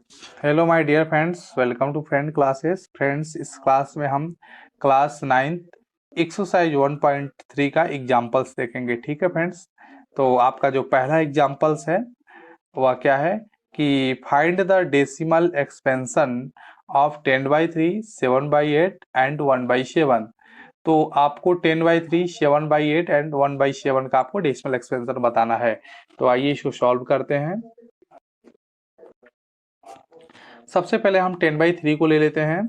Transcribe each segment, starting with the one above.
Hello my dear friends, welcome to friend classes. Friends, इस class में हम class 9 exercise 1.3 का एग्जांपल्स देखेंगे। ठीक है फ्रेंड्स, तो आपका जो पहला एग्जांपल्स है वह क्या है कि find the decimal expansion of 10/3, 7/8 and 1/7। तो आपको 10/3, 7/8 एंड 1/7 का आपको डेसिमल एक्सपेंशन बताना है। तो आइए इसको सॉल्व करते हैं। सबसे पहले हम 10/3 को ले लेते हैं।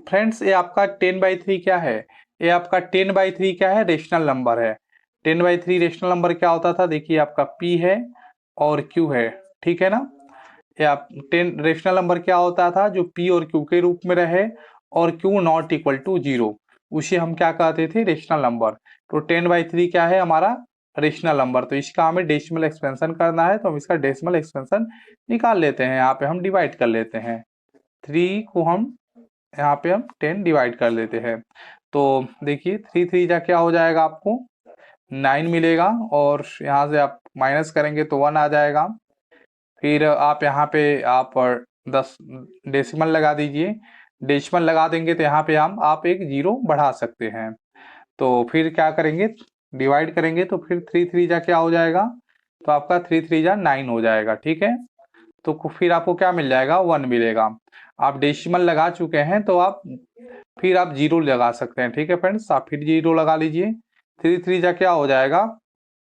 फ्रेंड्स, ये आपका 10/3 क्या है? ये आपका 10/3 क्या है? रेशनल नंबर है। 10/3 रेशनल नंबर क्या होता था? देखिए, आपका P है और Q है। ठीक है ना? ये आप 10 रेशनल नंबर क्या होता था? जो P और Q के रूप में रहे और Q नॉट इक्वल टू 0, उसे हम क्या कहते थे? Rational number. तो 10/3 क्या है? हमारा रेशनल नंबर। तो इसका हमें डेसिमल एक्सपेंशन करना है, तो हम इसका डेसिमल एक्सपेंशन निकाल लेते हैं। यहाँ पे हम डिवाइड कर लेते हैं। 3 को हम यहाँ पे हम 10 डिवाइड कर लेते हैं। तो देखिए, 3 3 जा क्या हो जाएगा? आपको 9 मिलेगा और यहाँ से आप माइनस करेंगे तो 1 आ जाएगा। फिर आप यहाँ पे आप 10 डेसिमल लगा दीजिए। डेसिमल लगा देंगे तो यहाँ पे हम आप एक जीरो बढ़ा सकते हैं। तो फिर क्या करेंगे? डिवाइड करेंगे तो फिर 3 3 जा क्या हो जाएगा? तो आपका 3 3 जा 9 हो जाएगा। ठीक है, तो फिर आपको क्या मिल जाएगा? 1 मिलेगा। आप डेसिमल लगा चुके हैं तो आप फिर आप जीरो लगा सकते हैं। ठीक है फ्रेंड्स, आप फिर जीरो लगा लीजिए। 3 3 जा क्या हो जाएगा?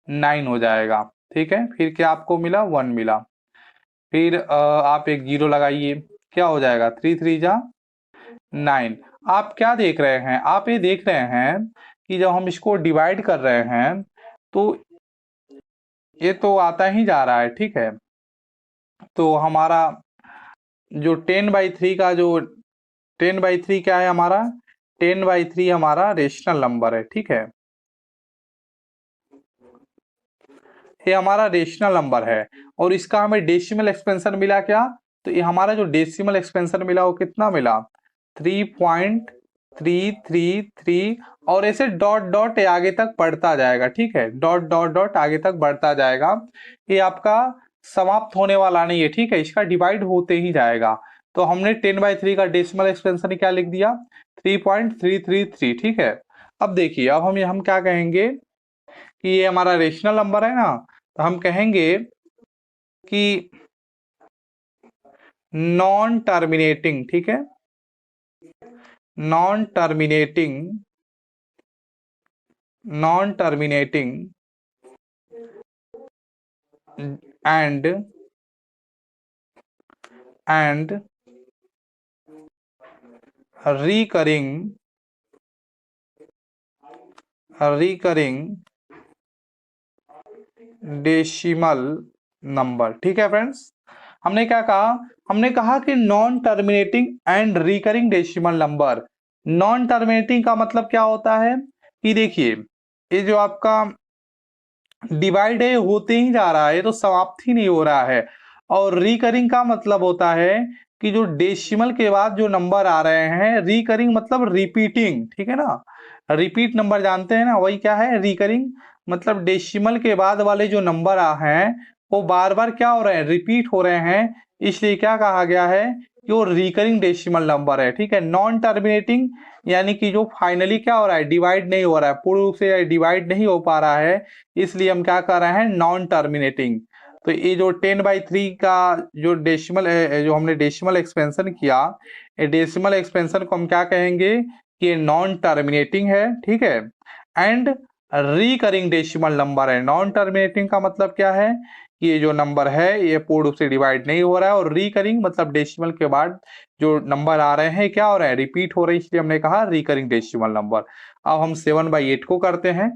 9 हो जाएगा। ठीक है, फिर क्या आपको मिला? 1 मिला। फिर आप एक जीरो लगाइए, क्या हो जाएगा? 3 3 जा 9। आप क्या देख रहे हैं? आप ये देख रहे हैं कि जब हम इसको डिवाइड कर रहे हैं तो ये तो आता ही जा रहा है। ठीक है, तो हमारा जो 10/3 का जो 10/3 क्या है हमारा? 10/3 हमारा रेशनल नंबर है। ठीक है, ये हमारा रेशनल नंबर है और इसका हमें डेसिमल एक्सपेंशन मिला क्या? तो ये हमारा जो डेसिमल एक्सपेंशन मिला वो कितना मिला? 3.333। और ऐसे डॉट डॉट आगे तक बढ़ता जाएगा। ठीक है, डॉट डॉट डॉट आगे तक बढ़ता जाएगा। ये आपका समाप्त होने वाला नहीं है। ठीक है, इसका डिवाइड होते ही जाएगा। तो हमने 10/3 का डेसिमल एक्सपेंशन क्या लिख दिया? 3.333। ठीक है, अब देखिए, अब हम क्या कहेंगे कि ये हमारा रेशनल नंबर है ना, तो हम कहेंगे कि नॉन टर्मिनेटिंग। ठीक है, non terminating, non terminating and recurring decimal number. ठीक है फ्रेंड्स, हमने क्या कहा? हमने कहा कि non terminating and recurring decimal number. Non terminating का मतलब क्या होता है कि देखिए, ये जो आपका डिवाइड है होते ही जा रहा है, ये तो समाप्त ही नहीं हो रहा है। और रिकरिंग का मतलब होता है कि जो डेसिमल के बाद जो नंबर आ रहे हैं, रिकरिंग मतलब रिपीटिंग। ठीक है ना, रिपीट नंबर जानते हैं ना, वही क्या है? रिकरिंग। मतलब डेसिमल के बाद वाले जो नंबर आ हैं वो बार बार क्या हो रहे हैं? रिपीट हो रहे हैं, इसलिए क्या कहा गया है कि वो रिकरिंग डेसिमल नंबर है। ठीक है, नॉन टर्मिनेटिंग यानी कि जो फाइनली क्या हो रहा है? डिवाइड नहीं हो रहा है, पूर्ण रूप से डिवाइड नहीं हो पा रहा है, इसलिए हम क्या कर रहे हैं? Non terminating. तो ये जो 10/3 का जो डेसिमल जो हमने डेसिमल एक्सपेंशन किया, ये डेसिमल एक्सपेंशन को हम क्या कहेंगे कि ये नॉन टर्मिनेटिंग है। ठीक है, एंड रिकरिंग डेसिमल नंबर है। नॉन टर्मिनेटिंग का मतलब क्या है कि ये जो नंबर है ये पूर्ण रूप से डिवाइड नहीं हो रहा है, और रिकरिंग मतलब डेसिमल के बाद जो नंबर आ रहे हैं क्या हो रहे हैं? रिपीट हो रहे हैं, इसलिए हमने कहा रिकरिंग डेसिमल नंबर। अब हम 7/8 को करते हैं।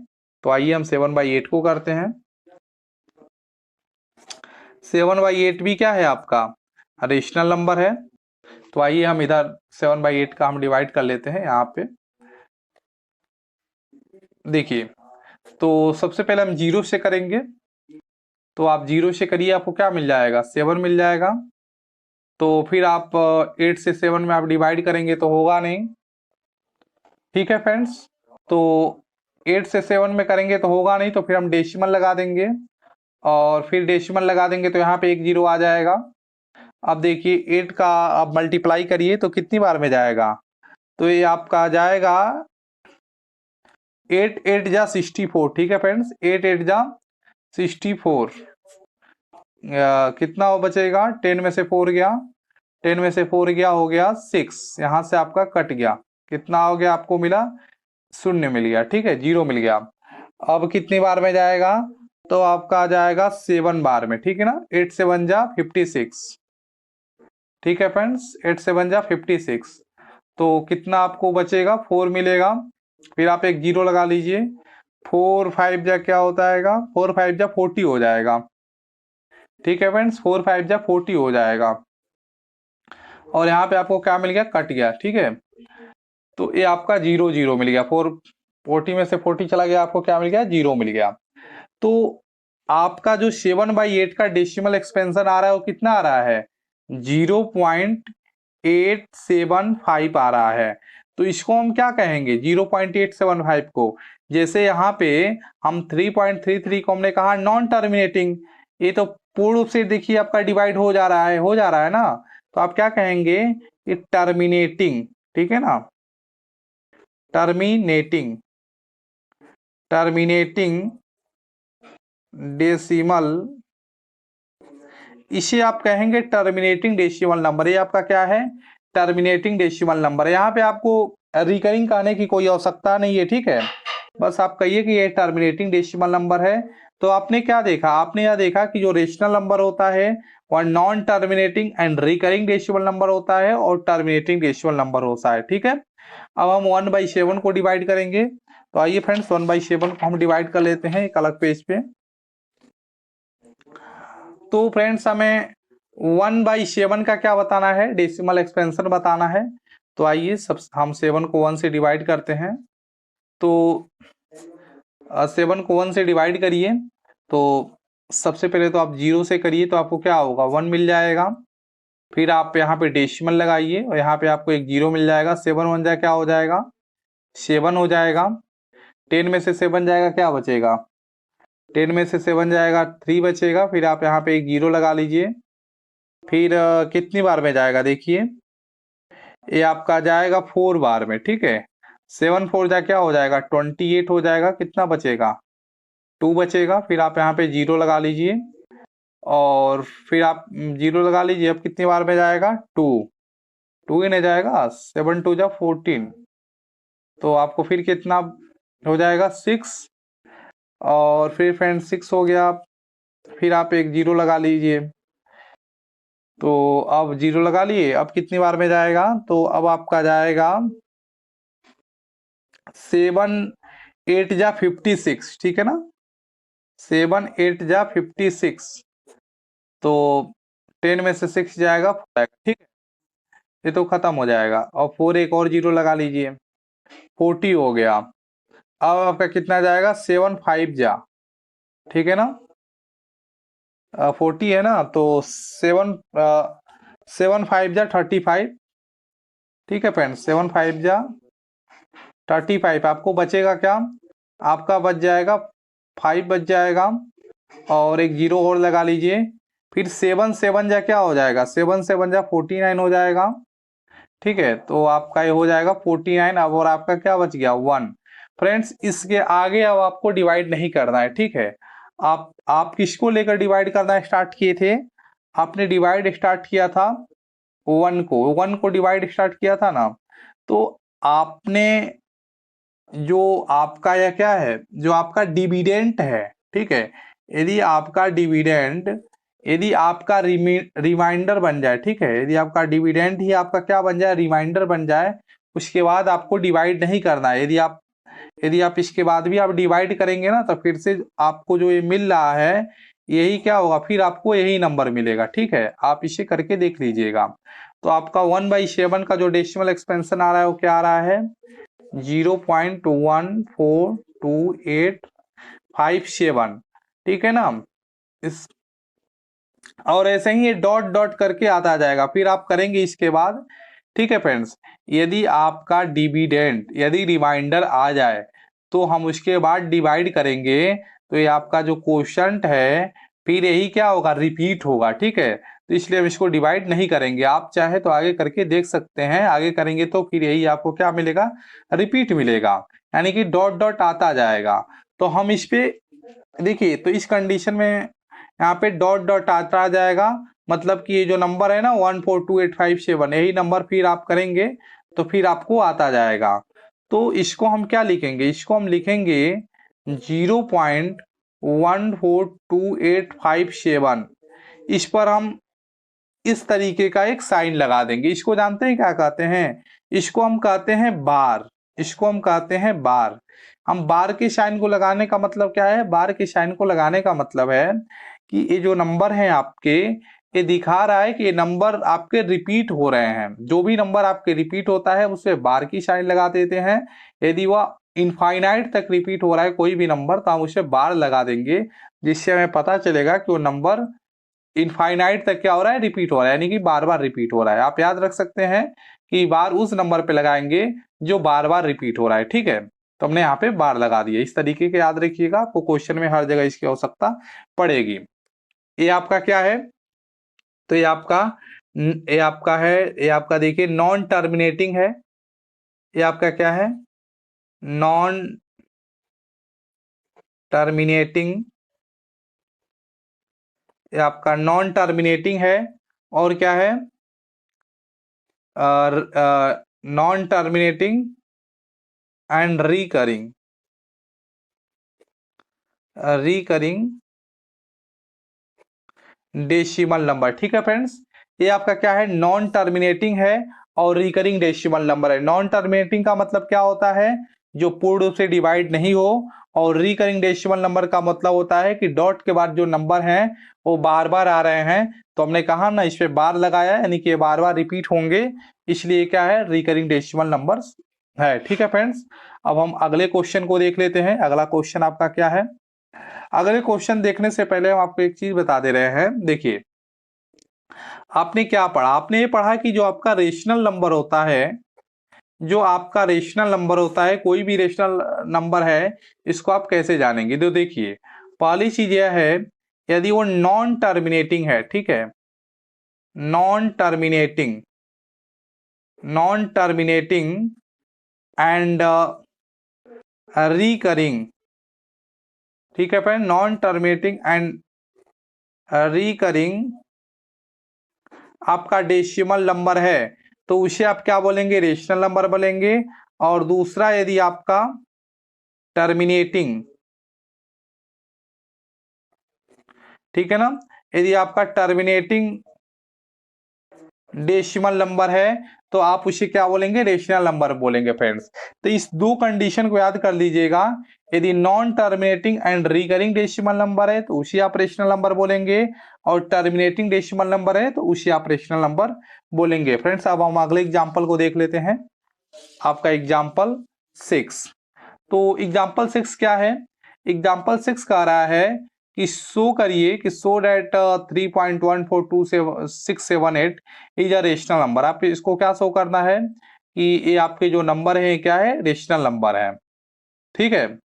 तो आइए हम 7/8 को करते हैं। 7/8 भी क्या है आपका? रेशनल नंबर है। तो आइए हम इधर 7/8 का हम डिवाइड कर लेते हैं। यहाँ पे देखिए, तो सबसे पहले हम जीरो से करेंगे। तो आप जीरो से करिए, आपको क्या मिल जाएगा? 7 मिल जाएगा। तो फिर आप 8 से 7 में आप डिवाइड करेंगे तो होगा नहीं। ठीक है फ्रेंड्स, तो 8 से 7 में करेंगे तो होगा नहीं, तो फिर हम डेसिमल लगा देंगे। और फिर डेसिमल लगा देंगे तो यहाँ पे एक जीरो आ जाएगा। अब देखिए 8 का आप मल्टीप्लाई करिए तो कितनी बार में जाएगा, तो ये आपका जाएगा 8 8 जा 64। ठीक है फ्रेंड्स, 8 8 जा 64। कितना वो बचेगा, 10 में से 4 गया, 10 में से 4 गया, हो गया 6, यहाँ से आपका कट गया, कितना हो गया आपको मिला, शून्य मिल गया। ठीक है, 0 मिल गया। अब कितनी बार में जाएगा, तो आपका आ जाएगा 7 बार में। ठीक है ना, 8 7 जा 56। ठीक है फ्रेंड्स, 8 7 जा 56, तो कितना आपको बचेगा, 4 मिलेगा। फिर आप एक 0 लगा लीजिए, 4 5 जा क्या होता है, 4 5 जा 40 हो जाएगा। ठीक है फ्रेंड्स, 4 5 जा 40 हो जाएगा, और यहाँ पे आपको क्या मिल गया, कट गया। ठीक है, तो ये आपका 0 0 मिल गया, 40 में से 40 चला गया, आपको क्या मिल गया, 0 मिल गया। तो आपका जो 7/8 का डेसिमल एक्सपेंशन आ रहा है वो कितना आ रहा है, 0.875 आ रहा है। तो इसको हम क्या कहेंगे, 0.875 को, जैसे यहाँ पे हम 3.33 को हमने कहा नॉन टर्मिनेटिंग, ये तो पूर्ण रूप से देखिए आपका डिवाइड हो जा रहा है ना, तो आप क्या कहेंगे, ये टर्मिनेटिंग। ठीक है ना, टर्मिनेटिंग डेसिमल, इसे आप कहेंगे टर्मिनेटिंग डेसिमल नंबर। ये आपका क्या है, टर्मिनेटिंग डेसिमल नंबर। यहाँ पे आपको रिकरिंग कहने की कोई आवश्यकता नहीं है। ठीक है, बस आप कहिए कि ये टर्मिनेटिंग डेसिमल नंबर है। तो आपने क्या देखा, आपने यह देखा कि जो रेशनल नंबर होता है वह non terminating and recurring decimal number होता है और टर्मिनेटिंग डेसिमल नंबर होता है। ठीक है, अब हम 1/7 को डिवाइड करेंगे। तो आइए फ्रेंड्स 1/7 को हम डिवाइड कर लेते हैं एक अलग पेज पे। तो फ्रेंड्स हमें 1/7 का क्या बताना है, डेसिमल एक्सपेंशन बताना है। तो आइए सब हम 7 को 1 से डिवाइड करते हैं। तो 7 को 1 से डिवाइड करिए, तो सबसे पहले तो आप 0 से करिए, तो आपको क्या होगा, 1 मिल जाएगा। फिर आप यहाँ पे डेसिमल लगाइए और यहाँ पे आपको एक 0 मिल जाएगा। 7 1 जा क्या हो जाएगा, 7 हो जाएगा। 10 में से 7 जाएगा, क्या बचेगा, 10 में से 7 जाएगा, 3 बचेगा। फिर आप यहाँ पे एक 0 लगा लीजिए। फिर कितनी बार में जाएगा, देखिए ये आपका जाएगा 4 बार में। ठीक है, 7 4 जा क्या हो जाएगा, 28 हो जाएगा। कितना बचेगा, 2 बचेगा। फिर आप यहाँ पे 0 लगा लीजिए और फिर आप 0 लगा लीजिए। अब कितनी बार में जाएगा, 2 ही नहीं जाएगा, 7 2 जा 14, तो आपको फिर कितना हो जाएगा, 6। और फिर फ्रेंड 6 हो गया, फिर आप एक 0 लगा लीजिए। तो अब 0 लगा लिए, अब कितनी बार में जाएगा, तो अब आपका जाएगा 7 8 जा 56। ठीक है ना, 7 8 जा 56, तो 10 में से 6 जाएगा। ठीक है, ये तो खत्म हो जाएगा। और 4 एक और 0 लगा लीजिए, 40 हो गया। अब आपका कितना जाएगा, 7 5 जा, ठीक है ना, 40 है ना, तो 7 5 जा 35। ठीक है फ्रेंड्स, 7 5 जा 35। आपको बचेगा क्या, आपका बच जाएगा 5 बच जाएगा, और एक 0 और लगा लीजिए। फिर 7 7 जा क्या हो जाएगा, 7 7 जा 49 हो जाएगा। ठीक है, तो आपका ये हो जाएगा 49। अब और आपका क्या बच गया, 1। फ्रेंड्स इसके आगे अब आपको डिवाइड नहीं करना है। ठीक है, आप किसको लेकर डिवाइड करना स्टार्ट किए थे, आपने डिवाइड स्टार्ट किया था 1 को डिवाइड स्टार्ट किया था ना। तो आपने जो आपका यह क्या है, जो आपका डिविडेंट है, ठीक है, यदि आपका डिविडेंट, यदि आपका रिमाइंडर बन जाए, ठीक है, यदि आपका डिविडेंट ही आपका क्या बन जाए, रिमाइंडर बन जाए, उसके बाद आपको डिवाइड नहीं करना है। यदि आप इसके बाद भी आप डिवाइड करेंगे ना, तो फिर से आपको जो ये मिल रहा है यही क्या होगा, फिर आपको यही नंबर मिलेगा। ठीक है, आप इसे करके देख लीजिएगा। तो आपका 1/7 का जो डेसिमल एक्सपेंशन आ रहा है वो क्या आ रहा है, 0.142857। ठीक है ना, इस और ऐसे ही ये डॉट डॉट करके आता जाएगा, फिर आप करेंगे इसके बाद। ठीक है फ्रेंड्स, यदि आपका डिविडेंड यदि रिमाइंडर आ जाए तो हम उसके बाद डिवाइड करेंगे, तो ये आपका जो क्वोशंट है फिर यही क्या होगा, रिपीट होगा। ठीक है, तो इसलिए हम इसको डिवाइड नहीं करेंगे। आप चाहे तो आगे करके देख सकते हैं, आगे करेंगे तो फिर यही आपको क्या मिलेगा, रिपीट मिलेगा, यानी कि डॉट डॉट आता जाएगा। तो हम इस पे देखिए, तो इस कंडीशन में यहाँ पे डॉट डॉट आता जाएगा, मतलब कि ये जो नंबर है ना 14285 यही नंबर फिर आप करेंगे तो फिर आपको आता जाएगा। तो इसको हम क्या लिखेंगे, इसको हम लिखेंगे 0.142857। इस पर हम इस तरीके का एक साइन लगा देंगे। इसको जानते हैं क्या कहते हैं, इसको हम कहते हैं बार, इसको हम कहते हैं बार। हम बार के साइन को लगाने का मतलब क्या है, बार के साइन को लगाने का मतलब है कि ये जो नंबर है आपके, ये दिखा रहा है कि ये नंबर आपके रिपीट हो रहे हैं। जो भी नंबर आपके रिपीट होता है उसे बार की साइन लगा देते हैं। यदि वह इनफाइनाइट तक रिपीट हो रहा है कोई भी नंबर, तो हम उसे बार लगा देंगे, जिससे हमें पता चलेगा कि वो नंबर इनफाइनाइट तक क्या हो रहा है, रिपीट हो रहा है, यानी कि बार बार रिपीट हो रहा है। आप याद रख सकते हैं कि बार उस नंबर पे लगाएंगे जो बार बार रिपीट हो रहा है। ठीक है, तो हमने यहाँ पे बार लगा दिया। इस तरीके के याद रखिएगा, आपको क्वेश्चन में हर जगह इसकी आवश्यकता पड़ेगी। ये आपका क्या है, तो ये आपका है, ये आपका देखिए नॉन टर्मिनेटिंग है। ये आपका क्या है, नॉन टर्मिनेटिंग, ये आपका नॉन टर्मिनेटिंग है। और क्या है, non terminating and recurring, recurring decimal number. ठीक है फ्रेंड्स, ये आपका क्या है, नॉन टर्मिनेटिंग है और रिकरिंग डेसिमल नंबर है। नॉन टर्मिनेटिंग का मतलब क्या होता है, जो पूर्ण रूप से डिवाइड नहीं हो, और रिकरिंग डेसिमल नंबर का मतलब होता है कि डॉट के बाद जो नंबर हैं वो बार बार आ रहे हैं। तो हमने कहा ना, इस पे बार लगाया, यानी कि बार बार रिपीट होंगे, इसलिए क्या है, रिकरिंग डेसिमल नंबर है। ठीक है फ्रेंड्स, अब हम अगले क्वेश्चन को देख लेते हैं। अगला क्वेश्चन आपका क्या है, अगले क्वेश्चन देखने से पहले हम आपको एक चीज बता दे रहे हैं। देखिए, आपने क्या पढ़ा, आपने ये पढ़ा कि जो आपका रेशनल नंबर होता है, जो आपका रेशनल नंबर होता है, कोई भी रेशनल नंबर है, इसको आप कैसे जानेंगे। तो देखिए, पहली चीज यह है, यदि वो नॉन टर्मिनेटिंग है, ठीक है, non terminating, non terminating and recurring, ठीक है friend, non terminating and recurring आपका डेसिमल नंबर है, तो उसे आप क्या बोलेंगे, रेशनल नंबर बोलेंगे। और दूसरा, यदि आपका टर्मिनेटिंग, ठीक है ना, यदि आपका टर्मिनेटिंग डेसिमल नंबर है तो आप उसे क्या बोलेंगे, रेशनल नंबर बोलेंगे फ्रेंड्स। तो इस दो कंडीशन को याद कर लीजिएगा। यदि non terminating and recurring decimal number है तो उसे आप रेशनल नंबर बोलेंगे, और टर्मिनेटिंग डेसिमल नंबर है तो उसे आप रेशनल नंबर बोलेंगे। फ्रेंड्स, अब हम अगले एग्जांपल को देख लेते हैं। आपका एग्जांपल 6। तो एग्जांपल 6 क्या है, एग्जांपल 6 कह रहा है कि शो करिए कि show that 3.142678 is a rational number. आप इसको क्या शो करना है कि ये आपके जो नंबर है क्या है, रेशनल नंबर है। ठीक है,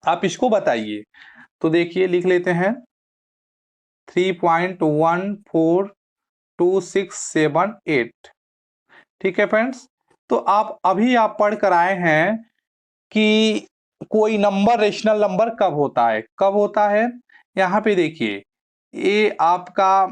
आप इसको बताइए। तो देखिए, लिख लेते हैं 3.142678। ठीक है फ्रेंड्स, तो आप अभी आप पढ़ कर आए हैं कि कोई नंबर रेशनल नंबर कब होता है, कब होता है। यहाँ पे देखिए, ये आपका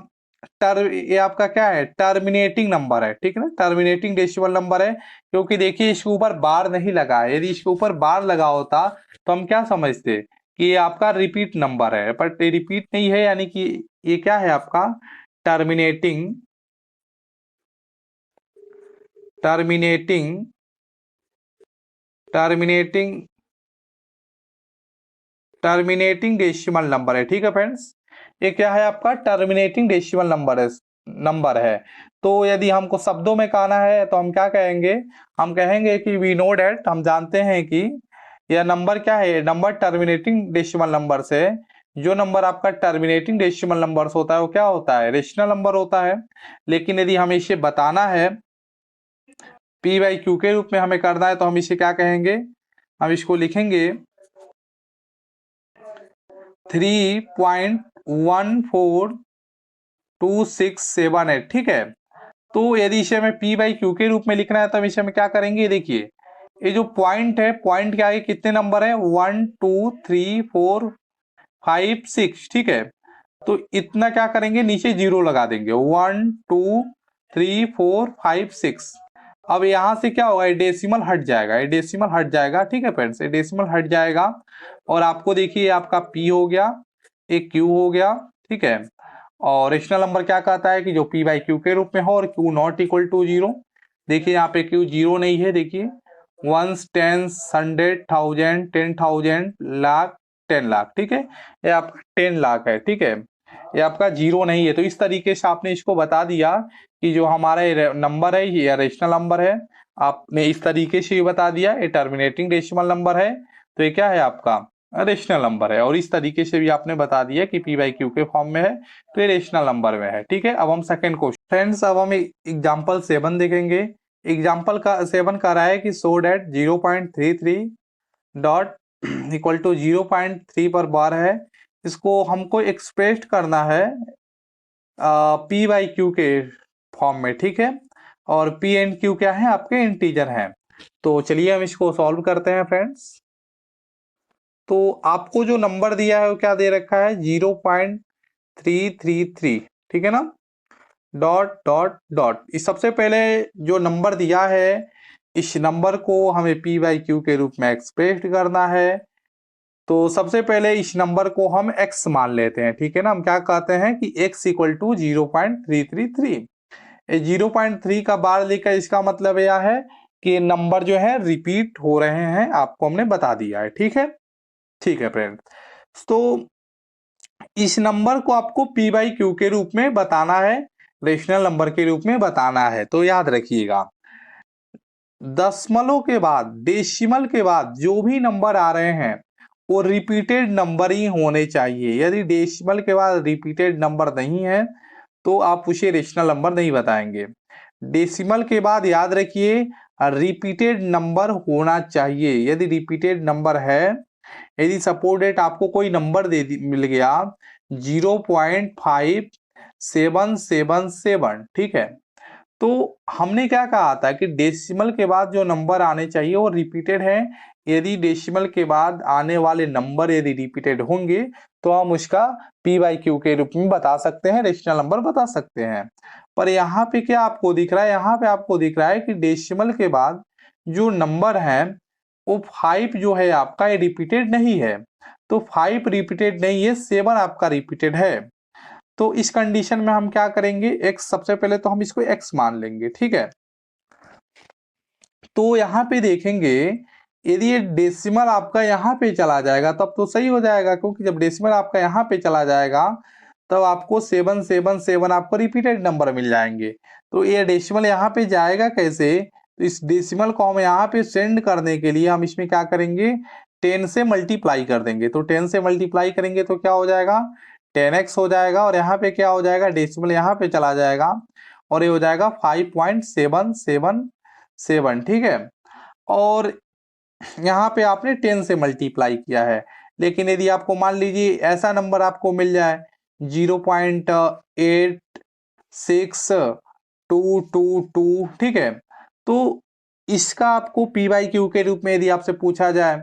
क्या है, टर्मिनेटिंग नंबर है। ठीक है ना, टर्मिनेटिंग डेसिमल नंबर है, क्योंकि देखिए इसके ऊपर बार नहीं लगा है। यदि इसके ऊपर बार लगा होता तो हम क्या समझते कि ये आपका रिपीट नंबर है, बट ये रिपीट नहीं है, यानी कि ये क्या है आपका terminating, terminating terminating terminating decimal number है। ठीक है फ्रेंड्स, ये क्या है आपका टर्मिनेटिंग डेसिमल नंबर है। तो यदि हमको शब्दों में कहना है तो हम क्या कहेंगे, हम कहेंगे कि वी नो डेट, हम जानते हैं कि यह नंबर क्या है, नंबर टर्मिनेटिंग डेसिमल नंबर से, जो नंबर आपका टर्मिनेटिंग डेसिमल नंबर से होता है वो क्या होता है, रेशनल नंबर होता है। लेकिन यदि हमें इसे बताना है पी बाई क्यू के रूप में हमें करना है, तो हम इसे क्या कहेंगे, हम इसको लिखेंगे 3.142678 2678, ठीक है। तो यदि इसे हमें P बाई क्यू के रूप में लिखना है तो हम इसे हम क्या करेंगे, देखिए ये जो पॉइंट है, पॉइंट के आगे कितने नंबर है, 1 2 3 4 5 6, ठीक है। तो इतना क्या करेंगे, नीचे जीरो लगा देंगे, 1 2 3 4 5 6। अब यहाँ से क्या होगा, ये डेसिमल हट जाएगा, ये डेसिमल हट जाएगा, ठीक है फ्रेंड्स, ये डेसिमल हट जाएगा। और आपको देखिए आपका P हो गया, एक Q हो गया, ठीक है। और रेशनल नंबर क्या कहता है कि जो P बाई क्यू के रूप में हो और Q not equal to zero. देखिए यहाँ पे Q जीरो नहीं है, देखिए 1 10 100 1000 10,000 लाख 10 लाख, ठीक है, ये आपका 10 लाख है, ठीक है, ये आपका जीरो नहीं है। तो इस तरीके से आपने इसको बता दिया कि जो हमारा नंबर है ये रेशनल नंबर है, आपने इस तरीके से बता दिया, ये टर्मिनेटिंग डेसिमल नंबर है, तो ये क्या है आपका रेशनल नंबर है। और इस तरीके से भी आपने बता दिया कि P बाई क्यू के फॉर्म में है तो ये रेशनल नंबर में है, ठीक है। अब हम सेकंड क्वेश्चन, फ्रेंड्स अब हम एग्जांपल 7 देखेंगे। एग्जांपल का 7 कह रहा है कि सो डेट 0.33 डॉट इक्वल टू 0.3 पर बार है, इसको हमको एक्सप्रेस करना है P बाई क्यू के फॉर्म में, ठीक है। और P एंड Q क्या है, आपके इंटीजर हैं। तो चलिए हम इसको सॉल्व करते हैं फ्रेंड्स। तो आपको जो नंबर दिया है वो क्या दे रखा है, 0.333, ठीक है ना, डॉट डॉट डॉट। इस सबसे पहले जो नंबर दिया है इस नंबर को हमें P बाई क्यू के रूप में एक्सप्रेस करना है। तो सबसे पहले इस नंबर को हम x मान लेते हैं, ठीक है ना। हम क्या कहते हैं कि x इक्वल टू 0.333। 0.3 का बार लेकर इसका मतलब यह है कि नंबर जो है रिपीट हो रहे हैं, आपको हमने बता दिया है, ठीक है, ठीक है फ्रेंड्स। तो इस नंबर को आपको P बाई क्यू के रूप में बताना है, रेशनल नंबर के रूप में बताना है। तो याद रखिएगा, दशमलव के बाद, डेसिमल के बाद जो भी नंबर आ रहे हैं वो रिपीटेड नंबर ही होने चाहिए। यदि डेसिमल के बाद रिपीटेड नंबर नहीं है तो आप उसे रेशनल नंबर नहीं बताएंगे। डेसिमल के बाद याद रखिए रिपीटेड नंबर होना चाहिए। यदि रिपीटेड नंबर है, यदि सपोज डेट आपको कोई नंबर मिल गया 0.5777, ठीक है, तो हमने क्या कहा था कि डेसिमल के बाद जो नंबर आने चाहिए वो रिपीटेड है। यदि डेसिमल के बाद आने वाले नंबर यदि रिपीटेड होंगे तो हम उसका P बाई क्यू के रूप में बता सकते हैं, रेशनल नंबर बता सकते हैं। पर यहाँ पे क्या आपको दिख रहा है, यहाँ पे आपको दिख रहा है कि डेसिमल के बाद जो नंबर है वो 5 जो है आपका ये रिपीटेड नहीं है। तो 5 रिपीटेड नहीं है, 7 आपका रिपीटेड है। तो इस कंडीशन में हम क्या करेंगे, x सबसे पहले तो हम इसको x मान लेंगे, ठीक है। तो यहाँ पे देखेंगे यदि ये डेसिमल आपका यहाँ पे चला जाएगा तब तो सही हो जाएगा, क्योंकि जब डेसिमल आपका यहाँ पे चला जाएगा तब आपको 777 आपको रिपीटेड नंबर मिल जाएंगे। तो ये डेसिमल यहाँ पे जाएगा कैसे, तो इस डेसिमल को हम यहाँ पे सेंड करने के लिए हम इसमें क्या करेंगे, 10 से मल्टीप्लाई कर देंगे। तो 10 से मल्टीप्लाई करेंगे तो क्या हो जाएगा, 10x हो जाएगा। और यहाँ पे क्या हो जाएगा, डेसिमल यहाँ पे चला जाएगा और ये हो जाएगा 5.777, ठीक है। और यहाँ पे आपने 10 से मल्टीप्लाई किया है। लेकिन यदि आपको मान लीजिए ऐसा नंबर आपको मिल जाए 0.8622, ठीक है, तो इसका आपको P बाई क्यू के रूप में यदि आपसे पूछा जाए,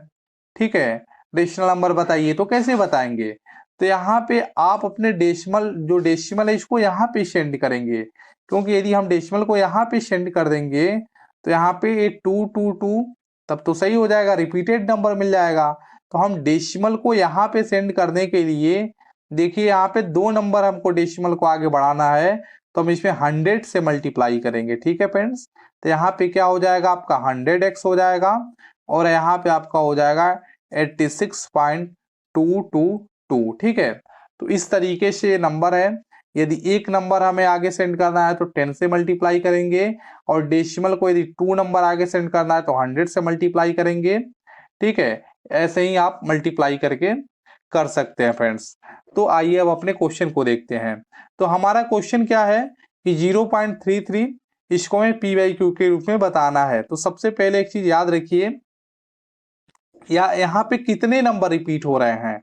ठीक है, रेशनल नंबर बताइए, तो कैसे बताएंगे। तो यहाँ पे आप अपने डेसिमल, जो डेसिमल है इसको यहाँ पे सेंड करेंगे, क्योंकि यदि हम डेसिमल को यहाँ पे सेंड कर देंगे तो यहाँ पे 222 तब तो सही हो जाएगा, रिपीटेड नंबर मिल जाएगा। तो हम डेसिमल को यहाँ पे सेंड करने के लिए देखिए यहाँ पे 2 नंबर हमको डेसिमल को आगे बढ़ाना है, तो हम इसमें 100 से मल्टीप्लाई करेंगे, ठीक है फ्रेंड्स। तो यहाँ पे क्या हो जाएगा, आपका 100x हो जाएगा और यहाँ पे आपका हो जाएगा 86.222, ठीक है। तो इस तरीके से नंबर है। यदि एक नंबर हमें आगे सेंड करना है तो 10 से मल्टीप्लाई करेंगे, और डेसिमल को यदि 2 नंबर आगे सेंड करना है तो 100 से मल्टीप्लाई करेंगे, ठीक है। ऐसे ही आप मल्टीप्लाई करके कर सकते हैं फ्रेंड्स। तो आइए अब अपने क्वेश्चन को देखते हैं। तो हमारा क्वेश्चन क्या है कि 0.33 इसको हमें P बाई क्यू के रूप में बताना है। तो सबसे पहले एक चीज याद रखिए, यहाँ पे कितने नंबर रिपीट हो रहे हैं,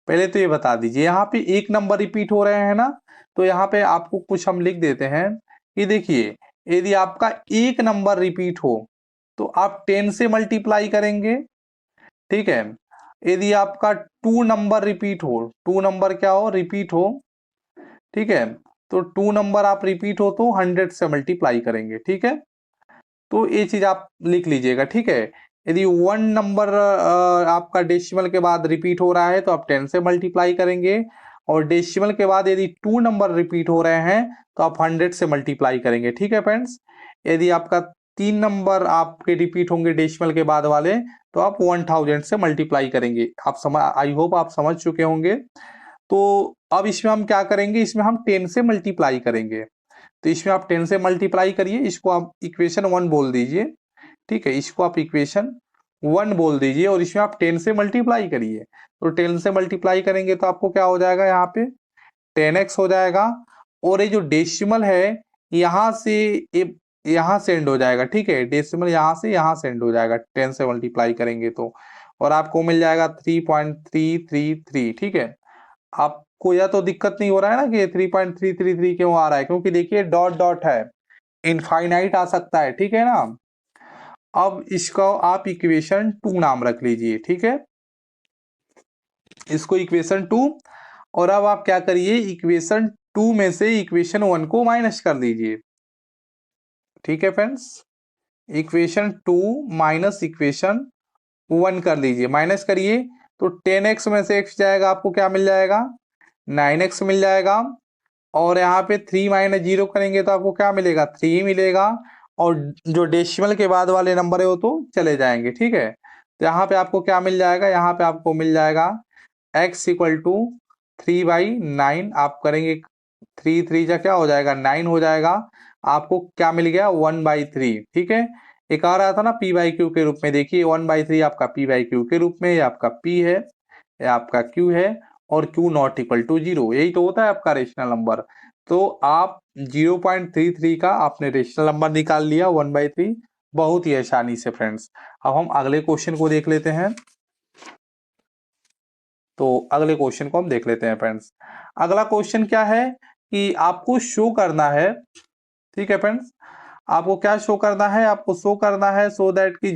पहले तो ये बता दीजिए। यहाँ पे एक नंबर रिपीट हो रहे हैं ना, तो यहाँ पे आपको कुछ हम लिख देते हैं कि देखिए, यदि आपका एक नंबर रिपीट हो तो आप 10 से मल्टीप्लाई करेंगे, ठीक है। यदि आपका 2 नंबर रिपीट हो, 2 नंबर क्या हो, रिपीट हो, ठीक है, तो 2 नंबर आप रिपीट हो तो 100 से मल्टीप्लाई करेंगे, ठीक है। तो ये चीज आप लिख लीजिएगा, ठीक है। यदि 1 नंबर आपका डेसिमल के बाद रिपीट हो रहा है तो आप 10 से मल्टीप्लाई करेंगे, और डेसिमल के बाद यदि 2 नंबर रिपीट हो रहे हैं तो आप 100 से मल्टीप्लाई करेंगे, ठीक है फ्रेंड्स। यदि आपका 3 नंबर आपके रिपीट होंगे डेसिमल के बाद वाले तो आप 1000 से मल्टीप्लाई करेंगे। आप समझ, आई होप आप समझ चुके होंगे। तो अब इसमें हम क्या करेंगे, इसमें हम 10 से मल्टीप्लाई करेंगे। तो इसमें आप 10 से मल्टीप्लाई करिए, इसको आप इक्वेशन 1 बोल दीजिए, ठीक है, इसको आप इक्वेशन 1 बोल दीजिए और इसमें आप 10 से मल्टीप्लाई करिए। तो 10 से मल्टीप्लाई करेंगे तो आपको क्या हो जाएगा, यहाँ पे 10x हो जाएगा, और ये जो डेसिमल है यहाँ से यहाँ से एंड हो जाएगा, ठीक है, डेसिमल यहाँ से एंड हो जाएगा 10 से मल्टीप्लाई करेंगे तो, और आपको मिल जाएगा 3.333, ठीक है। आपको या तो दिक्कत नहीं हो रहा है ना कि 3.333 क्यों आ रहा है, क्योंकि देखिए डॉट डॉट है, इनफाइनाइट आ सकता है, ठीक है ना। अब इसको आप इक्वेशन 2 नाम रख लीजिए, ठीक है, इसको इक्वेशन 2। और अब आप क्या करिए, इक्वेशन 2 में से इक्वेशन 1 को माइनस कर दीजिए, ठीक है फ्रेंड्स। इक्वेशन 2 माइनस इक्वेशन 1 कर लीजिए, माइनस करिए तो 10x में से x जाएगा, आपको क्या मिल जाएगा, 9x मिल जाएगा, और यहाँ पे 3 माइनस 0 करेंगे तो आपको क्या मिलेगा, 3 मिलेगा, और जो डेसिमल के बाद वाले नंबर है वो तो चले जाएंगे, ठीक है। तो यहाँ पे आपको क्या मिल जाएगा, यहाँ पे आपको मिल जाएगा x इक्वल टू 3/9, आप करेंगे 3 3 जा क्या हो जाएगा, 9 हो जाएगा, आपको क्या मिल गया, 1/3, ठीक है। एक आ रहा था ना p/q के रूप में, देखिए 1/3 आपका p/q के रूप में, ये आपका p है, ये आपका q है, और q नॉट इक्वल टू 0, यही तो होता है आपका रेशनल नंबर। तो आप 0.33 का आपने रेशनल नंबर निकाल लिया 1/3, बहुत ही आसानी से फ्रेंड्स। अब हम अगले क्वेश्चन को देख लेते हैं। तो अगले क्वेश्चन को हम देख लेते हैं फ्रेंड्स। अगला क्वेश्चन क्या है कि आपको शो करना है, ठीक है फ्रेंड्स, आपको क्या शो करना है, आपको शो करना है सो दैट कि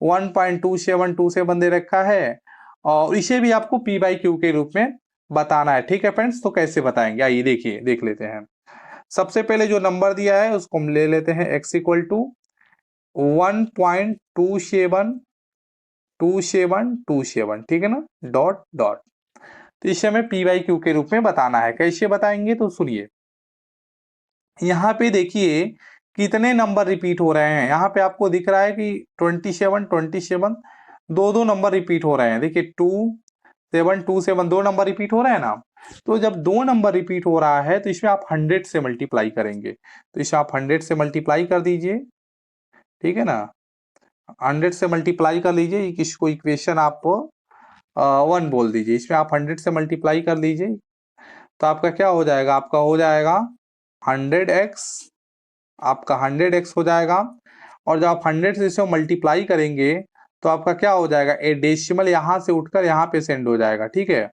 1.2727 दे रखा है, और इसे भी आपको p/q के रूप में बताना है, ठीक है फ्रेंड्स। तो कैसे बताएंगे, आइए देखिए, देख लेते हैं। सबसे पहले जो नंबर दिया है उसको हम ले लेते हैं x इक्वल टू 1.2727, ठीक है ना, डॉट डॉट। तो इसे हमें p/q के रूप में बताना है, कैसे बताएंगे तो सुनिए। यहाँ पे देखिए कितने नंबर रिपीट हो रहे हैं, यहाँ पे आपको दिख रहा है कि 27 दो नंबर रिपीट हो रहे हैं, देखिए 2 7 दो नंबर रिपीट हो रहे हैं ना। तो जब दो नंबर रिपीट हो रहा है तो इसमें आप 100 से मल्टीप्लाई करेंगे, तो इसे आप 100 से मल्टीप्लाई कर दीजिए, ठीक है ना, 100 से मल्टीप्लाई कर लीजिए, इसको इक्वेशन आप 1 बोल दीजिए, इसमें आप 100 से मल्टीप्लाई कर लीजिए, तो आपका क्या हो जाएगा, आपका हो जाएगा 100x, आपका 100x हो जाएगा, और जब आप 100 से इसे मल्टीप्लाई करेंगे तो आपका क्या हो जाएगा, ए डेसिमल यहाँ से उठकर यहाँ पे सेंड हो जाएगा, ठीक है,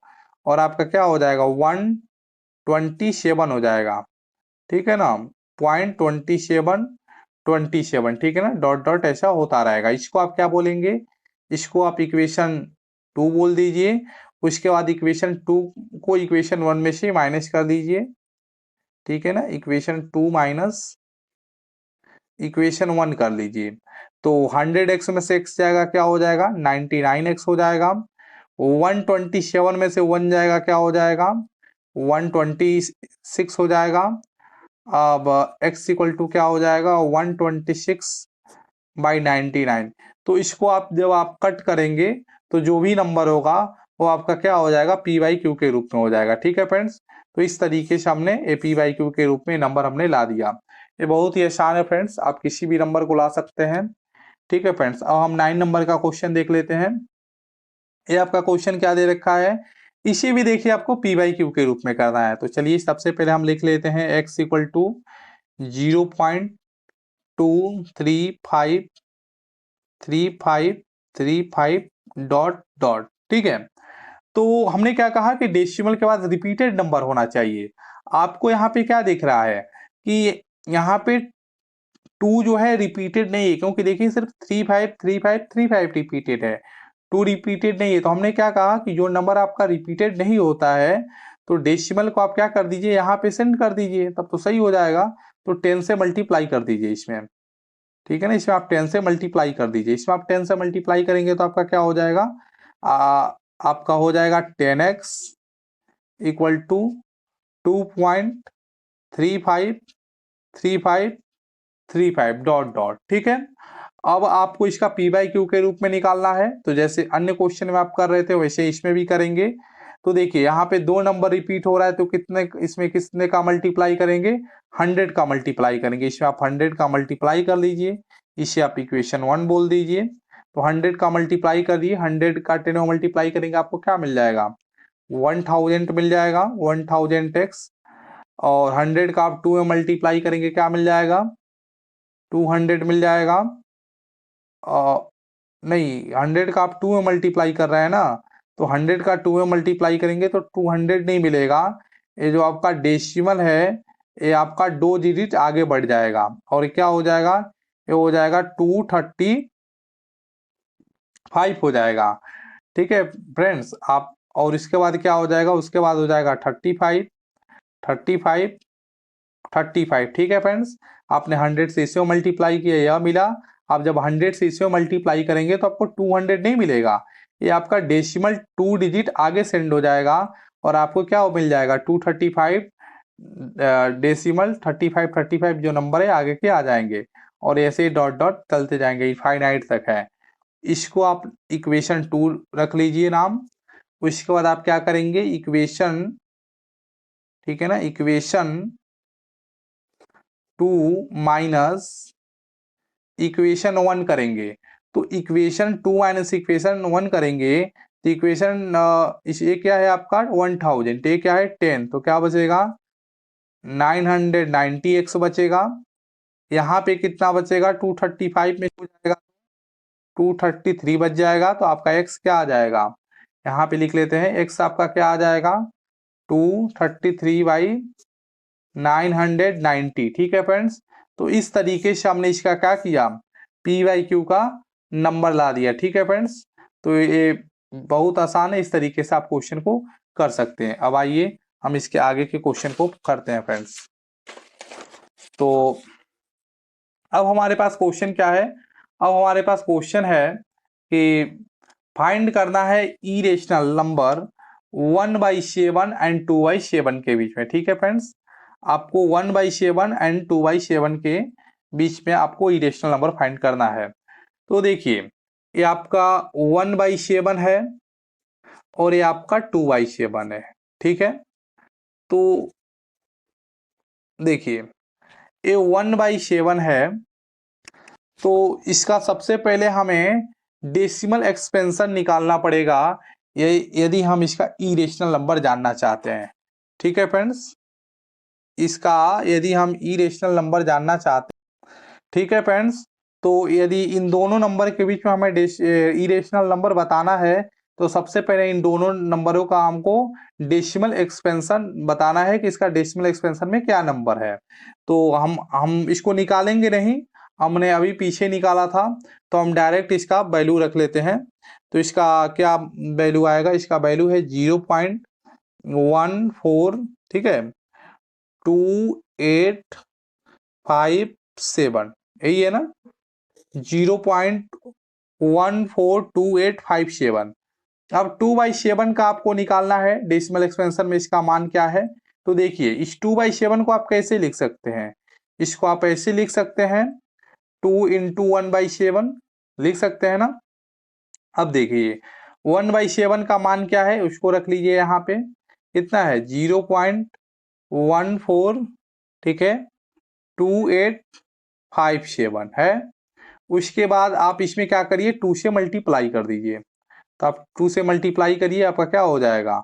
और आपका क्या हो जाएगा 127 हो जाएगा, ठीक है ना, 0.2727, ठीक है ना, डॉट डॉट ऐसा होता रहेगा। इसको आप क्या बोलेंगे, इसको आप इक्वेशन 2 बोल दीजिए, उसके बाद इक्वेशन 2 को इक्वेशन 1 में से माइनस कर दीजिए, ठीक है ना, इक्वेशन 2 माइनस इक्वेशन 1 कर लीजिए, तो 100x में से x जाएगा, क्या हो जाएगा, 99x हो जाएगा, 127 में से 1 जाएगा, क्या हो जाएगा, 126 हो जाएगा। अब x इक्वल टू क्या हो जाएगा, 126/99। तो इसको आप जब आप कट करेंगे तो जो भी नंबर होगा वो आपका क्या हो जाएगा, p/q के रूप में हो जाएगा, ठीक है फ्रेंड्स। तो इस तरीके से हमने p/q के रूप में नंबर हमने ला दिया। ये बहुत ही आसान है फ्रेंड्स, आप किसी भी नंबर को ला सकते हैं, ठीक है फ्रेंड्स। अब हम 9 नंबर का क्वेश्चन देख लेते हैं। ये आपका क्वेश्चन क्या दे रखा है, इसे भी देखिए आपको p/q के रूप में करना है। तो चलिए सबसे पहले हम लिख लेते हैं x equal to 0.23535 dot dot, ठीक है। तो हमने क्या कहा कि डेसिमल के बाद रिपीटेड नंबर होना चाहिए। आपको यहाँ पे क्या दिख रहा है कि यहाँ पे 2 जो है रिपीटेड नहीं है, क्योंकि देखिए सिर्फ 3 5 रिपीटेड है, 2 रिपीटेड नहीं है। तो हमने क्या कहा कि जो नंबर आपका रिपीटेड नहीं होता है तो डेसिमल को आप क्या कर दीजिए, यहाँ पे सेंड कर दीजिए, तब तो सही हो जाएगा। तो 10 से मल्टीप्लाई कर दीजिए इसमें, ठीक है ना, इसमें आप 10 से मल्टीप्लाई कर दीजिए। इसमें आप 10 से मल्टीप्लाई करेंगे तो आपका क्या हो जाएगा, आपका हो जाएगा 10x equal to 2.353535 dot dot, ठीक है। अब आपको इसका पी बाई क्यू के रूप में निकालना है, तो जैसे अन्य क्वेश्चन में आप कर रहे थे वैसे इसमें भी करेंगे। तो देखिए यहाँ पे 2 नंबर रिपीट हो रहा है तो कितने, इसमें कितने का मल्टीप्लाई करेंगे, 100 का मल्टीप्लाई करेंगे। इसमें आप 100 का मल्टीप्लाई कर लीजिए, इसे आप इक्वेशन 1 बोल दीजिए। तो 100 का मल्टीप्लाई करिए, 100 का 10 में मल्टीप्लाई करेंगे आपको क्या मिल जाएगा, 1000 मिल जाएगा, 1000x। और 100 का आप 2 में मल्टीप्लाई करेंगे क्या मिल जाएगा, 200 मिल जाएगा। नहीं, 100 का आप 2 में मल्टीप्लाई कर रहे हैं ना, तो 100 का 2 में मल्टीप्लाई करेंगे तो 200 नहीं मिलेगा। ये जो आपका डेसिमल है ये आपका 2 डिजिट आगे बढ़ जाएगा और क्या हो जाएगा, ये हो जाएगा 235 हो जाएगा, ठीक है फ्रेंड्स। आप और इसके बाद क्या हो जाएगा, उसके बाद हो जाएगा 35 35 35, ठीक है फ्रेंड्स। आपने 100 से इसे मल्टीप्लाई किया, यह मिला। आप जब 100 से इसे मल्टीप्लाई करेंगे तो आपको 200 नहीं मिलेगा, ये आपका डेसिमल 2 डिजिट आगे सेंड हो जाएगा और आपको क्या मिल जाएगा, 235 डेसिमल 35 जो नंबर है आगे के आ जाएंगे और ऐसे डॉट डॉट चलते जाएंगे, इनफाइनाइट तक है। इसको आप इक्वेशन 2 रख लीजिए नाम। उसके बाद आप क्या करेंगे, इक्वेशन, ठीक है ना, इक्वेशन 2 माइनस इक्वेशन 1 करेंगे। तो इक्वेशन 2 माइनस इक्वेशन 1 करेंगे तो इक्वेशन ये क्या है आपका 1000, ये क्या है 10, तो क्या बचेगा 990x बचेगा। यहाँ पे कितना बचेगा, 235 में हो जाएगा 233 बच जाएगा। तो आपका x क्या आ जाएगा, यहाँ पे लिख लेते हैं, x आपका क्या आ जाएगा 233/990, ठीक है फ्रेंड्स। तो इस तरीके से हमने इसका क्या किया, पी बाई क्यू का नंबर ला दिया, ठीक है फ्रेंड्स। तो ये बहुत आसान है, इस तरीके से आप क्वेश्चन को कर सकते हैं। अब आइए हम इसके आगे के क्वेश्चन को करते हैं फ्रेंड्स। तो अब हमारे पास क्वेश्चन क्या है, अब हमारे पास क्वेश्चन है कि फाइंड करना है इरेशनल नंबर 1/7 एंड 2/7 के बीच में, ठीक है फ्रेंड्स। आपको 1/7 एंड 2/7 के बीच में आपको इरेशनल नंबर फाइंड करना है। तो देखिए ये आपका 1/7 है और ये आपका 2/7 है, ठीक है। तो देखिए ये 1/7 है तो इसका सबसे पहले हमें डेसिमल एक्सपेंशन निकालना पड़ेगा, यदि हम इसका इरेशनल नंबर जानना चाहते हैं, ठीक है फ्रेंड्स। इसका यदि हम इरेशनल नंबर जानना चाहते हैं, ठीक है फ्रेंड्स, तो यदि इन दोनों नंबर के बीच में हमें इरेशनल नंबर बताना है तो सबसे पहले इन दोनों नंबरों का हमको डेसिमल एक्सपेंशन बताना है कि इसका डेसिमल एक्सपेंशन में क्या नंबर है। तो हम इसको निकालेंगे नहीं, हमने अभी पीछे निकाला था, तो हम डायरेक्ट इसका वैल्यू रख लेते हैं। तो इसका क्या वैल्यू आएगा, इसका वैल्यू है 0.14, ठीक है, 2857, यही है ना, 0.142857। अब 2/7 का आपको निकालना है, डेसिमल एक्सपेंशन में इसका मान क्या है। तो देखिए इस 2/7 को आप कैसे लिख सकते हैं, इसको आप ऐसे लिख सकते हैं, 2 इंटू 1/7 लिख सकते हैं ना। अब देखिए 1/7 का मान क्या है, उसको रख लीजिए यहाँ पे, कितना है 0.14, ठीक है, 2857 है। उसके बाद आप इसमें क्या करिए, 2 से मल्टीप्लाई कर दीजिए। तो आप 2 से मल्टीप्लाई करिए, आपका क्या हो जाएगा,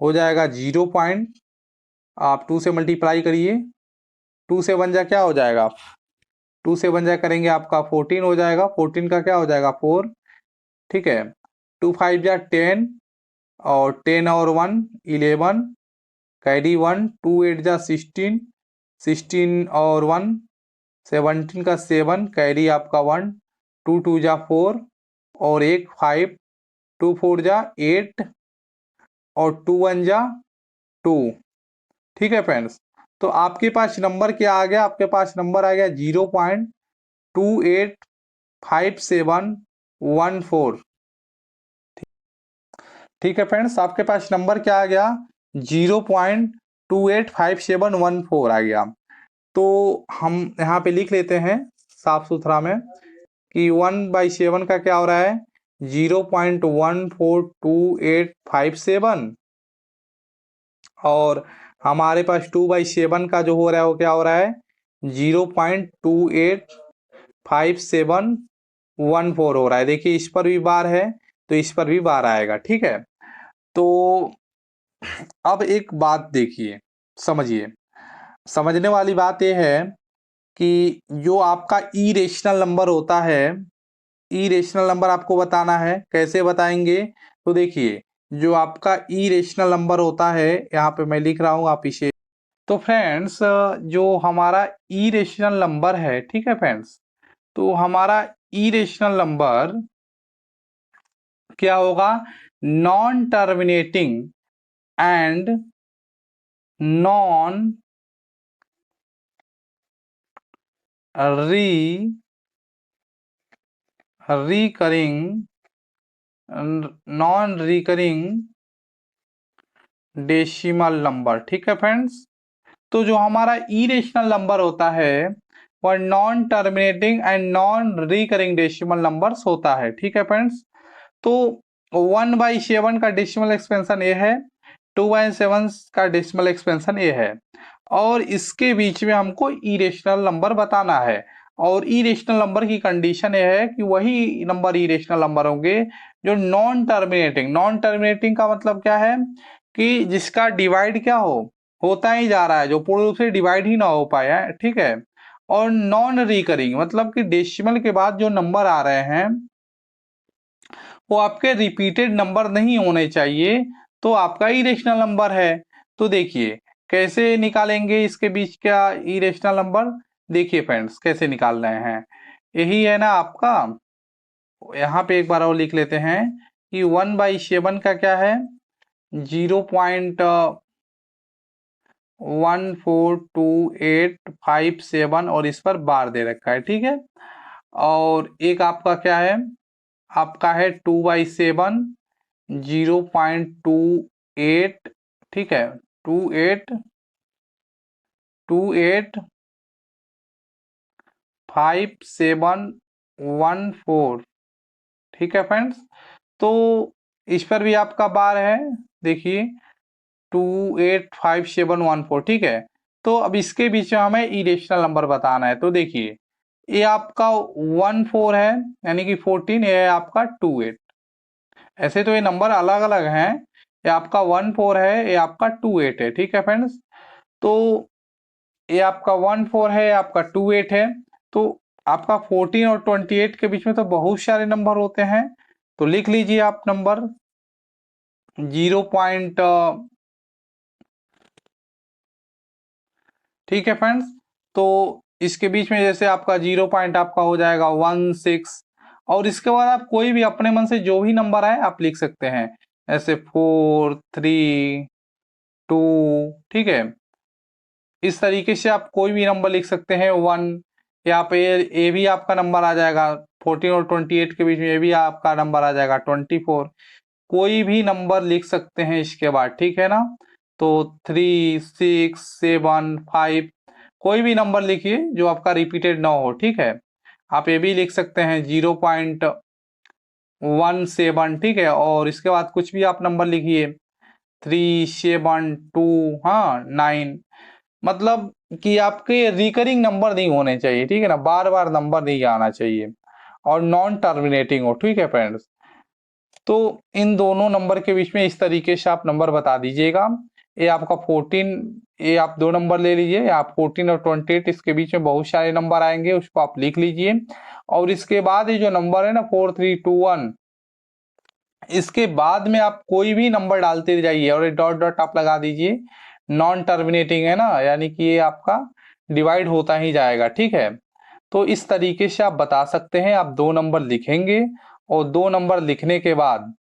हो जाएगा 0. आप 2 से मल्टीप्लाई करिए, 2 से 1 जा क्या हो जाएगा, 2 से 1 जा करेंगे आपका 14 हो जाएगा, 14 का क्या हो जाएगा 4, ठीक है, 2 5 जा 10 और 10 और 1 11, कैरी 1, 2 8 जा 16, 16 और 1 17 का 7, कैरी आपका 1, 2 2 जा 4 और 1 5, 2 4 जा 8 और 2 1 जा 2। ठीक है फ्रेंड्स, तो आपके पास नंबर क्या आ गया? आपके पास नंबर आ गया 0.285714। ठीक है फ्रेंड्स, आपके पास नंबर क्या आ गया? 0.285714 आ गया। तो हम यहाँ पे लिख लेते हैं साफ सुथरा में कि 1/7 का क्या हो रहा है? 0.142857 और हमारे पास 2/7 का जो हो रहा है वो क्या हो रहा है? 0.285714 हो रहा है। देखिए इस पर भी बार है तो इस पर भी बार आएगा। ठीक है, तो अब एक बात देखिए, समझिए, समझने वाली बात यह है कि जो आपका इरेशनल नंबर होता है, इरेशनल नंबर आपको बताना है। कैसे बताएंगे? तो देखिए जो आपका इरेशनल नंबर होता है, यहाँ पे मैं लिख रहा हूँ, आप इसे। तो फ्रेंड्स जो हमारा इरेशनल नंबर है, ठीक है फ्रेंड्स, तो हमारा इरेशनल नंबर क्या होगा? Non terminating and non recurring non recurring decimal number. ठीक है फ्रेंड्स, तो जो हमारा इरेशनल नंबर होता है वह non terminating and non recurring decimal numbers होता है। ठीक है फ्रेंड्स, तो 1/7 का डेसिमल एक्सपेंशन ये है, 2/7 का डेसिमल एक्सपेंशन ये है, और इसके बीच में हमको इरेशनल नंबर बताना है। और इरेशनल नंबर की कंडीशन ये है कि वही नंबर इरेशनल नंबर होंगे जो नॉन टर्मिनेटिंग। नॉन टर्मिनेटिंग का मतलब क्या है? कि जिसका डिवाइड क्या होता ही जा रहा है, जो पूर्ण रूप से डिवाइड ही ना हो पाया है। ठीक है, और नॉन रिकरिंग मतलब कि डेसिमल के बाद जो नंबर आ रहे हैं वो आपके रिपीटेड नंबर नहीं होने चाहिए, तो आपका इरेशनल नंबर है। तो देखिए कैसे निकालेंगे इसके बीच का इरेशनल नंबर? देखिए फ्रेंड्स कैसे निकाल रहे हैं, यही है ना आपका। यहाँ पे एक बार और लिख लेते हैं कि 1/7 का क्या है? 0.142857 और इस पर बार दे रखा है। ठीक है, और एक आपका क्या है? आपका है 2/7 0.28। ठीक है, 285714। ठीक है फ्रेंड्स, तो इस पर भी आपका बार है, देखिए 285714। ठीक है, तो अब इसके बीच में हमें इरेशनल नंबर बताना है। तो देखिए ये आपका 14 है, यानी कि 14, ये है आपका 28। ऐसे तो ये नंबर अलग अलग हैं, ये आपका 14 है, ये आपका 28 है। ठीक है फ्रेंड्स, तो ये आपका 14 है, आपका 28 है, तो आपका 14 और 28 के बीच में तो बहुत सारे नंबर होते हैं। तो लिख लीजिए आप नंबर 0 पॉइंट। ठीक है फ्रेंड्स, तो इसके बीच में जैसे आपका 0 पॉइंट आपका हो जाएगा 16, और इसके बाद आप कोई भी अपने मन से जो भी नंबर आए आप लिख सकते हैं, ऐसे 4 3 2। ठीक है, इस तरीके से आप कोई भी नंबर लिख सकते हैं। 1 यहाँ पे ये भी आपका नंबर आ जाएगा, 14 और 28 के बीच में ये भी आपका नंबर आ जाएगा 24। कोई भी नंबर लिख सकते हैं इसके बाद, ठीक है ना। तो 3 6 7 5 कोई भी नंबर लिखिए जो आपका रिपीटेड ना हो। ठीक है, आप ये भी लिख सकते हैं 0.17। ठीक है, और इसके बाद कुछ भी आप नंबर लिखिए 3 7 2 हाँ 9, मतलब कि आपके रिकरिंग नंबर नहीं होने चाहिए। ठीक है ना, बार बार नंबर नहीं आना चाहिए, और नॉन टर्मिनेटिंग हो। ठीक है फ्रेंड्स, तो इन दोनों नंबर के बीच में इस तरीके से आप नंबर बता दीजिएगा। ये आपका 14, ये आप दो नंबर ले लीजिए, आप 14 और 28, इसके बीच में बहुत सारे नंबर आएंगे, उसको आप लिख लीजिए। और इसके बाद ये जो नंबर है ना 4 3 2 1, इसके बाद में आप कोई भी नंबर डालते जाइए और डॉट डॉट आप लगा दीजिए। नॉन टर्मिनेटिंग है ना, यानी कि ये आपका डिवाइड होता ही जाएगा, ठीक है। तो इस तरीके से आप बता सकते हैं। आप 2 नंबर लिखेंगे और 2 नंबर लिखने के बाद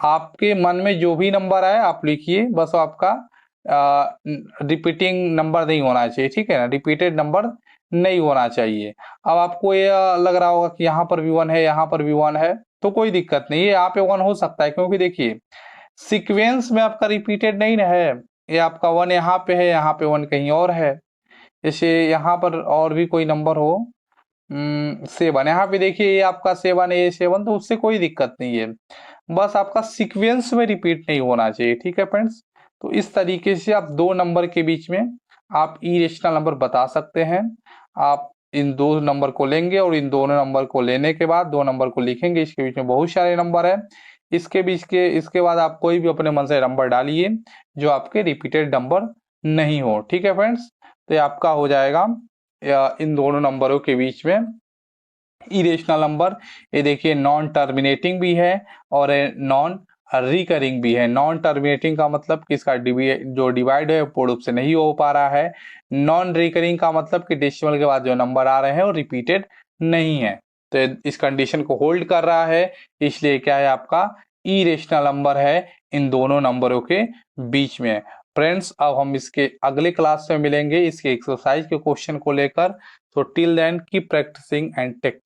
आपके मन में जो भी नंबर आए आप लिखिए, बस आपका रिपीटिंग नंबर नहीं होना चाहिए, ठीक है ना, रिपीटेड नंबर नहीं होना चाहिए। अब आपको ये लग रहा होगा कि यहाँ पर भी 1 है, यहाँ पर भी 1 है, तो कोई दिक्कत नहीं है, यहाँ पे 1 हो सकता है, क्योंकि देखिए सीक्वेंस में आपका रिपीटेड नहीं ना है। ये आपका 1 यहाँ पे है, यहाँ पे 1 कहीं और है। जैसे यहाँ पर और भी कोई नंबर हो, 7, यहाँ पे देखिए ये आपका 7 है, ये 7, तो उससे कोई दिक्कत नहीं है, बस आपका सीक्वेंस में रिपीट नहीं होना चाहिए, ठीक है फ्रेंड्स। तो इस तरीके से आप 2 नंबर के बीच में आप इरेशनल नंबर बता सकते हैं। आप इन 2 नंबर को लेंगे और इन दोनों नंबर को लेने के बाद 2 नंबर को लिखेंगे, इसके बीच में बहुत सारे नंबर है, इसके बाद आप कोई भी अपने मन से नंबर डालिए जो आपके रिपीटेड नंबर नहीं हो, ठीक है फ्रेंड्स। तो ये आपका हो जाएगा इन दोनों नंबरों के बीच में इरेशनल नंबर। ये देखिए नॉन टर्मिनेटिंग भी है और नॉन रिकरिंग भी है। नॉन टर्मिनेटिंग का मतलब कि इसका जो डिवाइड है पूर्ण रूप से नहीं हो पा रहा है। नॉन रिकरिंग का मतलब कि डेसिमल के बाद जो नंबर आ रहे हैं वो रिपीटेड नहीं है, तो इस कंडीशन को होल्ड कर रहा है, इसलिए क्या है आपका इरेशनल नंबर है इन दोनों नंबरों के बीच में। फ्रेंड्स अब हम इसके अगले क्लास में मिलेंगे इसके एक्सरसाइज के क्वेश्चन को लेकर। तो till then keep practising and take